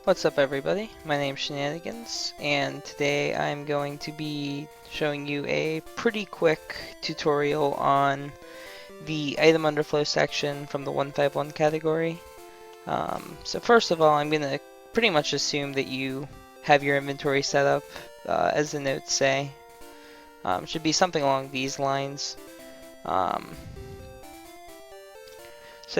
What's up everybody, my name's Shenanigans, and today I'm going to be showing you a pretty quick tutorial on the item underflow section from the 151 category. So first of all, I'm going to pretty much assume that you have your inventory set up as the notes say. Should be something along these lines. So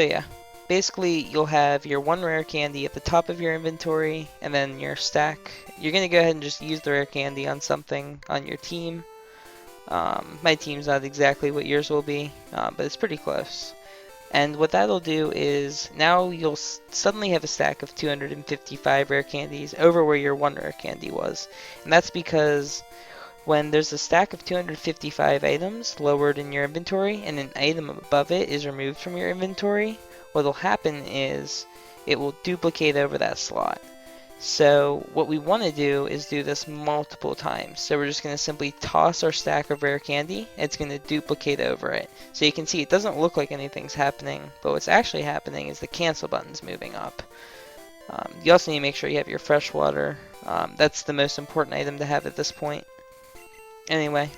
yeah. Basically, you'll have your one rare candy at the top of your inventory, and then your stack. You're going to go ahead and just use the rare candy on something on your team. My team's not exactly what yours will be, but it's pretty close. And what that'll do is, now you'll suddenly have a stack of 255 rare candies over where your one rare candy was. And that's because when there's a stack of 255 items lowered in your inventory, and an item above it is removed from your inventory, what'll happen is it will duplicate over that slot. So what we want to do is do this multiple times. So we're just going to simply toss our stack of rare candy. It's going to duplicate over it. So you can see it doesn't look like anything's happening, but what's actually happening is the cancel button's moving up. You also need to make sure you have your fresh water. That's the most important item to have at this point. Anyway,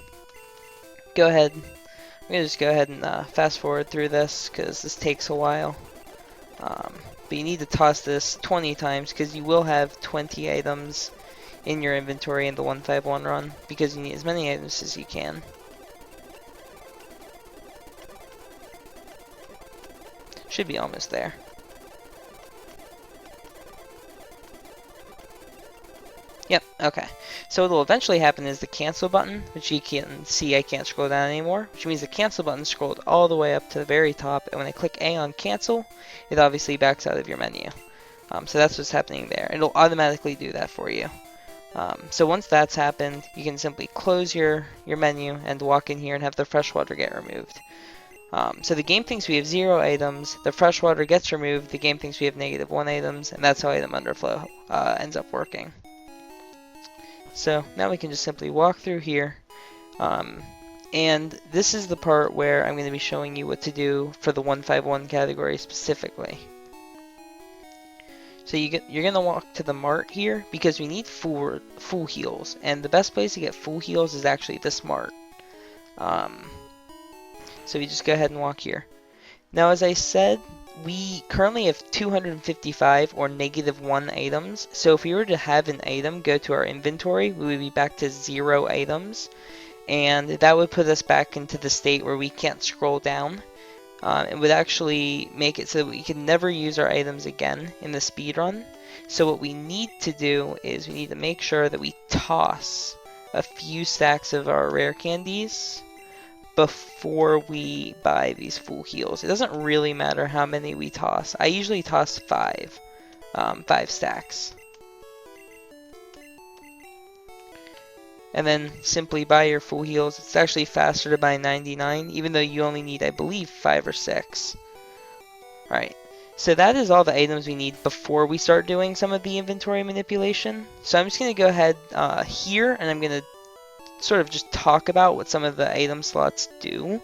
go ahead. I'm going to just go ahead and fast forward through this because this takes a while. But you need to toss this 20 times because you will have 20 items in your inventory in the 151 run because you need as many items as you can. Should be almost there. Yep, okay. So what will eventually happen is the cancel button, which you can see I can't scroll down anymore, which means the cancel button scrolled all the way up to the very top, and when I click A on cancel, it obviously backs out of your menu. So that's what's happening there. It'll automatically do that for you. So once that's happened, you can simply close your menu and walk in here and have the freshwater get removed. So the game thinks we have 0 items, the freshwater gets removed, the game thinks we have -1 items, and that's how item underflow ends up working. So now we can just simply walk through here, and this is the part where I'm going to be showing you what to do for the 151 category specifically. So you're going to walk to the mart here because we need full heals, and the best place to get full heals is actually this mart. So we just go ahead and walk here. Now as I said, we currently have 255 or -1 items, so if we were to have an item go to our inventory, we would be back to 0 items, and that would put us back into the state where we can't scroll down. It would actually make it so that we can never use our items again in the speedrun. So what we need to do is we need to make sure that we toss a few stacks of our rare candies before we buy these full heals. It doesn't really matter how many we toss. I usually toss 5 stacks. And then simply buy your full heals. It's actually faster to buy 99, even though you only need, I believe, 5 or 6. Alright, so that is all the items we need before we start doing some of the inventory manipulation. So I'm just going to go ahead here, and I'm going to sort of just talk about what some of the item slots do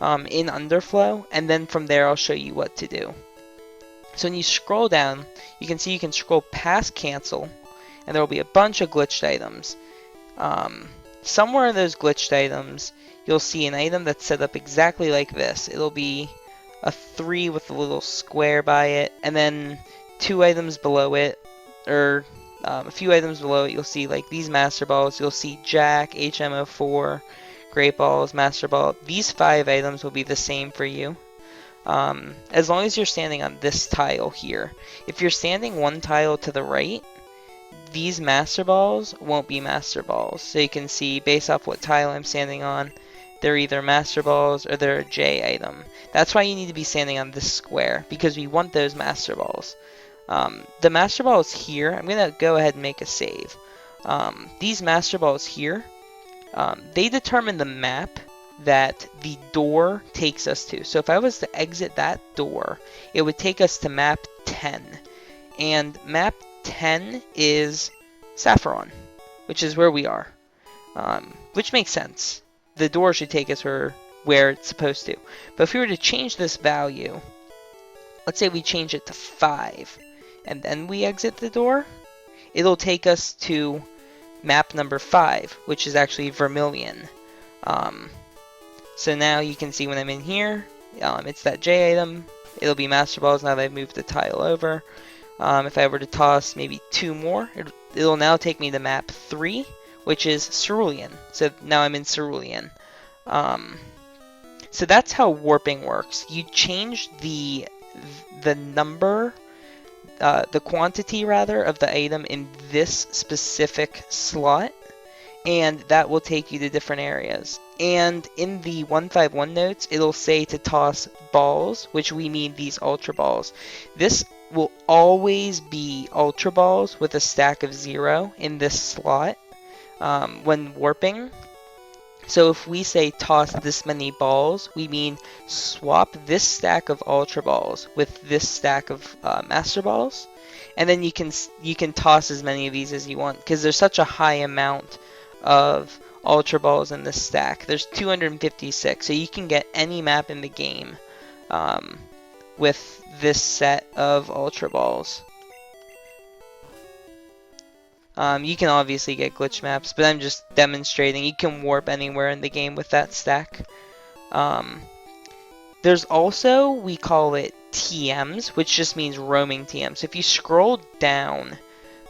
in Underflow, and then from there I'll show you what to do. So when you scroll down, you can see you can scroll past cancel, and there will be a bunch of glitched items. Somewhere in those glitched items, you'll see an item that's set up exactly like this. It'll be a 3 with a little square by it, and then 2 items below it, or a few items below it, you'll see like these Master Balls, you'll see Jack, HMO4, Great Balls, Master Ball. These 5 items will be the same for you. As long as you're standing on this tile here. If you're standing one tile to the right, these Master Balls won't be Master Balls. So you can see based off what tile I'm standing on, they're either Master Balls or they're a J item. That's why you need to be standing on this square, because we want those Master Balls. The Master Balls here, I'm going to go ahead and make a save. These Master Balls here, they determine the map that the door takes us to. So if I was to exit that door, it would take us to map 10. And map 10 is Saffron, which is where we are. Which makes sense. The door should take us where it's supposed to. But if we were to change this value, let's say we change it to 5. and then we exit the door, it'll take us to map number 5, which is actually Vermilion. So now you can see when I'm in here, it's that J item. It'll be Master Balls now that I've moved the tile over. If I were to toss maybe 2 more, it'll now take me to map 3, which is Cerulean. So now I'm in Cerulean. So that's how warping works. You change the number, the quantity rather, of the item in this specific slot, and that will take you to different areas. And in the 151 notes, it'll say to toss balls, which we mean these Ultra Balls. This will always be Ultra Balls with a stack of 0 in this slot when warping. So if we say toss this many balls, we mean swap this stack of Ultra Balls with this stack of Master Balls, and then you can toss as many of these as you want, because there's such a high amount of Ultra Balls in this stack. There's 256, so you can get any map in the game with this set of Ultra Balls. You can obviously get glitch maps, but I'm just demonstrating. You can warp anywhere in the game with that stack. There's also, we call it TMs, which just means roaming TMs. So if you scroll down,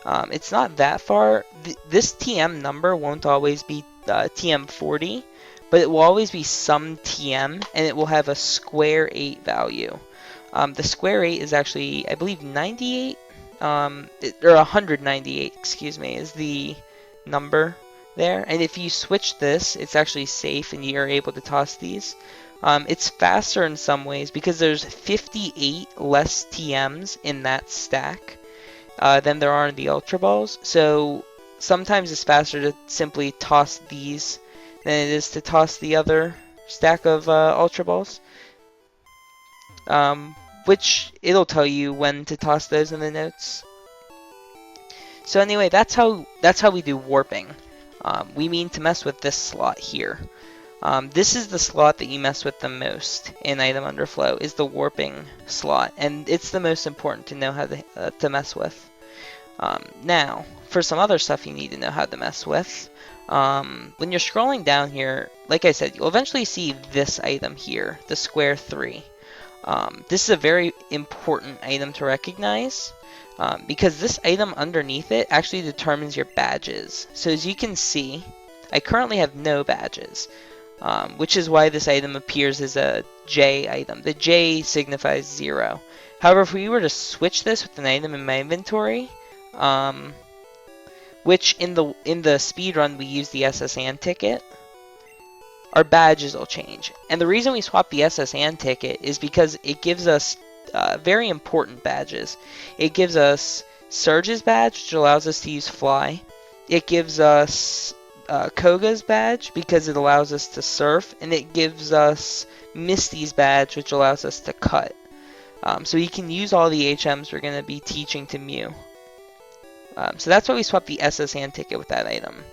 it's not that far. This TM number won't always be TM40, but it will always be some TM, and it will have a square 8 value. The square 8 is actually, I believe, 98. Or 198, excuse me, is the number there. And if you switch this, it's actually safe and you're able to toss these. It's faster in some ways because there's 58 less TMs in that stack than there are in the Ultra Balls. So sometimes it's faster to simply toss these than it is to toss the other stack of Ultra Balls. Which it'll tell you when to toss those in the notes. So anyway, that's how we do warping. We mean to mess with this slot here. This is the slot that you mess with the most in Item Underflow, is the warping slot, and it's the most important to know how to mess with. Now, for some other stuff you need to know how to mess with, when you're scrolling down here, like I said, you'll eventually see this item here, the square 3. This is a very important item to recognize because this item underneath it actually determines your badges. So as you can see, I currently have no badges, which is why this item appears as a J item. The J signifies 0. However, if we were to switch this with an item in my inventory, which in the speedrun we use the SSN ticket, our badges will change. And the reason we swap the SSN ticket is because it gives us very important badges. It gives us Surge's badge, which allows us to use Fly. It gives us Koga's badge, because it allows us to surf. And it gives us Misty's badge, which allows us to cut. So you can use all the HMs we're going to be teaching to Mew. So that's why we swap the SSN ticket with that item.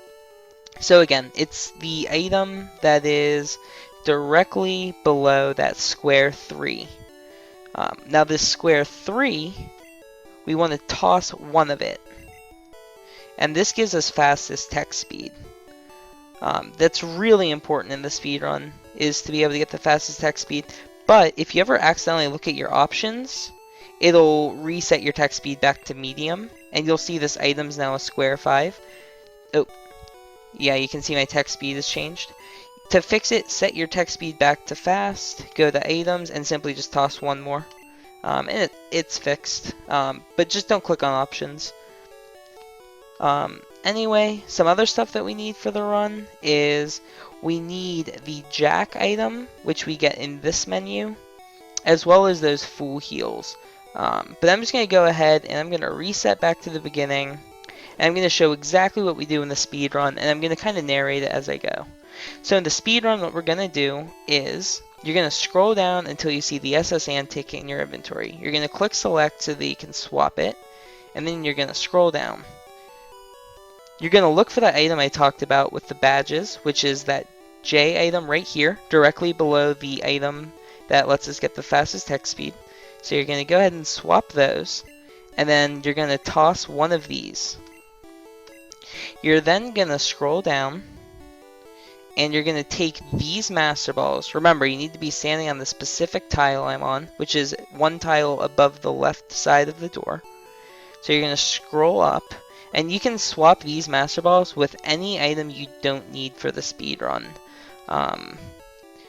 So again, it's the item that is directly below that square 3. Now this square 3, we want to toss one of it. And this gives us fastest text speed. That's really important in the speedrun, is to be able to get the fastest text speed. But if you ever accidentally look at your options, it'll reset your text speed back to medium. And you'll see this item's now a square 5. Oh. Yeah, you can see my text speed has changed. To fix it, set your text speed back to fast, go to items, and simply just toss one more. And it's fixed. But just don't click on options. Anyway, some other stuff that we need for the run is we need the Jack item, which we get in this menu, as well as those full heals. But I'm just going to go ahead and I'm going to reset back to the beginning. And I'm going to show exactly what we do in the speedrun, and I'm going to kind of narrate it as I go. So in the speedrun, what we're going to do is you're going to scroll down until you see the SSN ticket in your inventory. You're going to click select so that you can swap it, and then you're going to scroll down. You're going to look for that item I talked about with the badges, which is that J item right here, directly below the item that lets us get the fastest text speed. So you're going to go ahead and swap those. and then you're going to toss one of these. You're then going to scroll down, and you're going to take these master balls. Remember, you need to be standing on the specific tile I'm on, which is one tile above the left side of the door. So you're going to scroll up, and you can swap these master balls with any item you don't need for the speed run.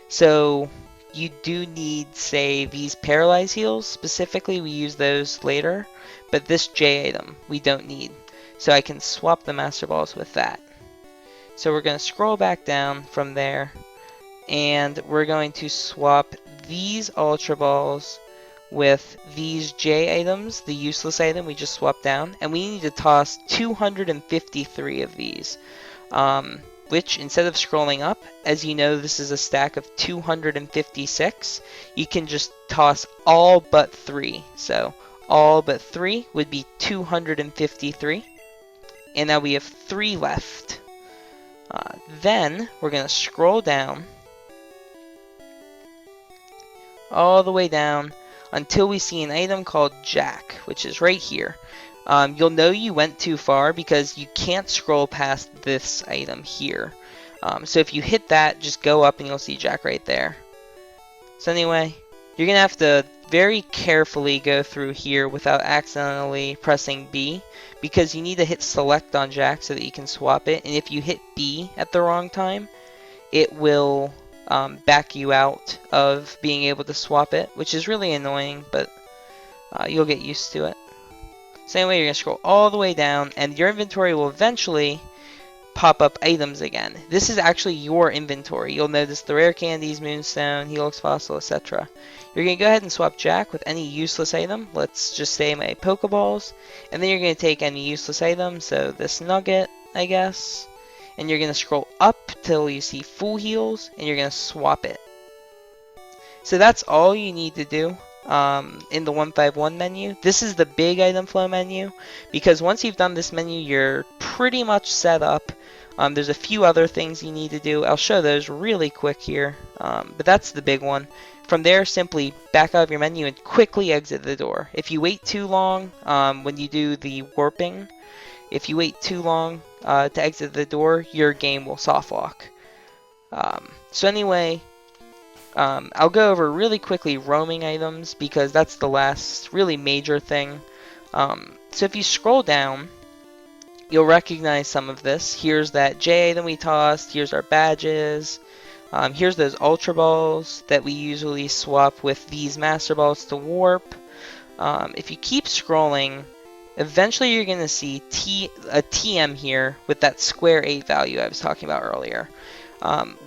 So you do need, say, these paralyze heals. Specifically, we use those later, but this J item we don't need. So I can swap the master balls with that. So we're going to scroll back down from there, and we're going to swap these Ultra Balls with these J items, the useless item we just swapped down, and we need to toss 253 of these, which instead of scrolling up, as you know this is a stack of 256, you can just toss all but 3. So all but 3 would be 253, and now we have 3 left. Then we're going to scroll down all the way down until we see an item called Jack, which is right here. You'll know you went too far because you can't scroll past this item here. So if you hit that, just go up and you'll see Jack right there. So anyway, you're going to have to very carefully go through here without accidentally pressing B, because you need to hit select on Jack so that you can swap it, and if you hit B at the wrong time, it will back you out of being able to swap it, which is really annoying, but you'll get used to it. So anyway, you're going to scroll all the way down, and your inventory will eventually pop up items again. This is actually your inventory. You'll notice the rare candies, moonstone, helix fossil, etc. You're going to go ahead and swap Jack with any useless item. Let's just say my Pokeballs. And then you're going to take any useless item, so this nugget, I guess. And you're going to scroll up till you see full heals, and you're going to swap it. So that's all you need to do in the 151 menu. This is the big item flow menu, because once you've done this menu, you're pretty much set up. There's a few other things you need to do. I'll show those really quick here, but that's the big one. From there, simply back out of your menu and quickly exit the door. If you wait too long when you do the warping, if you wait too long to exit the door, your game will soft lock. So anyway, I'll go over really quickly roaming items, because that's the last really major thing. So if you scroll down, you'll recognize some of this. Here's that J item we tossed. Here's our badges. Here's those Ultra Balls that we usually swap with these Master Balls to warp. If you keep scrolling, eventually you're going to see a TM here with that square 8 value I was talking about earlier.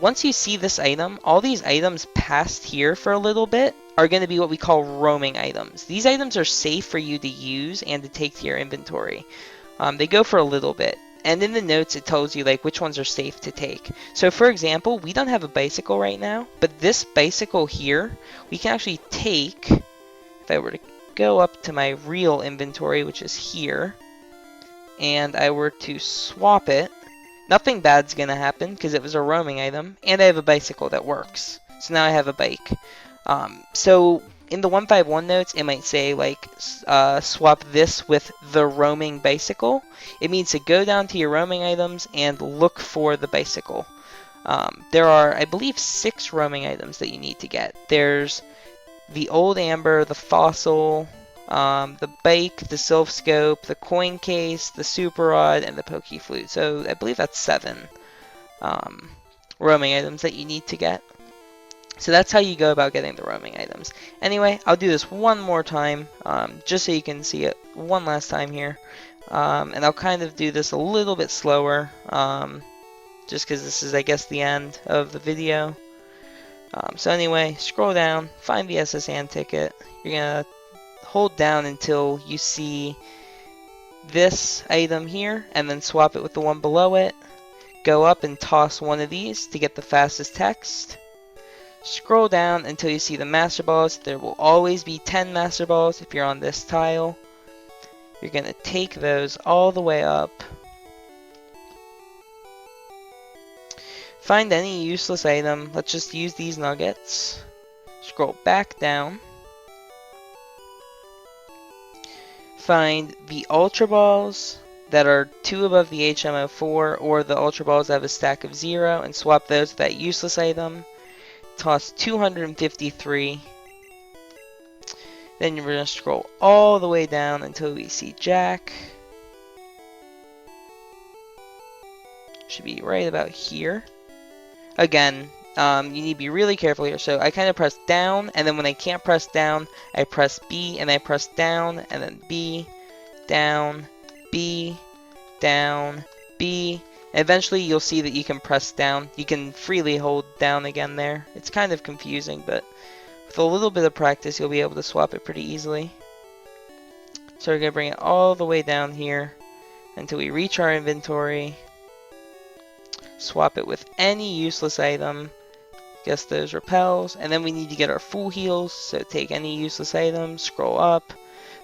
Once you see this item, all these items past here for a little bit are going to be what we call roaming items. These items are safe for you to use and to take to your inventory. They go for a little bit, and in the notes it tells you like which ones are safe to take. So for example, we don't have a bicycle right now, but this bicycle here, we can actually take, if I were to go up to my real inventory, which is here, and I were to swap it, nothing bad's going to happen because it was a roaming item, and I have a bicycle that works. So now I have a bike. So in the 151 notes, it might say like swap this with the roaming bicycle. It means to go down to your roaming items and look for the bicycle. There are, I believe, 6 roaming items that you need to get. There's the old amber, the fossil, the bike, the sylph scope, the coin case, the super rod, and the poke flute. So I believe that's 7 roaming items that you need to get. So that's how you go about getting the roaming items. Anyway, I'll do this one more time, just so you can see it one last time here. And I'll kind of do this a little bit slower, just because this is, I guess, the end of the video. So anyway, scroll down, find the SS Hand ticket. You're going to hold down until you see this item here, and then swap it with the one below it. Go up and toss one of these to get the fastest text. Scroll down until you see the Master Balls. There will always be 10 Master Balls if you're on this tile. You're going to take those all the way up. Find any useless item. Let's just use these nuggets. Scroll back down. find the Ultra Balls that are 2 above the HMO4, or the Ultra Balls that have a stack of 0, and swap those with that useless item. Toss 253. Then you're going to scroll all the way down until we see Jack. Should be right about here. Again, you need to be really careful here. So I kind of press down, and then when I can't press down, I press B, and I press down, and then B, down, B, down, B. And eventually you'll see that you can press down. You can freely hold down again there. It's kind of confusing, but with a little bit of practice, you'll be able to swap it pretty easily. So we're going to bring it all the way down here until we reach our inventory. Swap it with any useless item. Guess those repels. And then we need to get our full heals. So take any useless item, scroll up,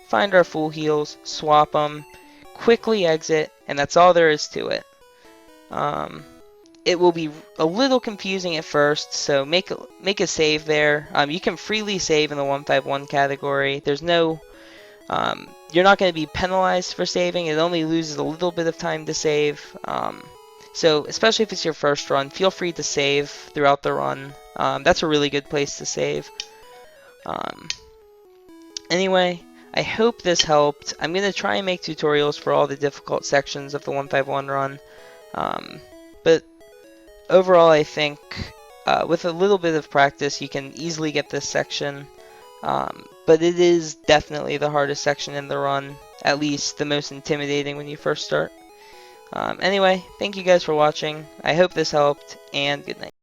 find our full heals, swap them, quickly exit, and that's all there is to it. It will be a little confusing at first, so make a save there. You can freely save in the 151 category. There's no, you're not going to be penalized for saving. It only loses a little bit of time to save. So especially if it's your first run, feel free to save throughout the run. That's a really good place to save. Anyway, I hope this helped. I'm going to try and make tutorials for all the difficult sections of the 151 run. But overall, I think with a little bit of practice, you can easily get this section. But it is definitely the hardest section in the run, at least the most intimidating when you first start. Anyway, thank you guys for watching. I hope this helped, and good night.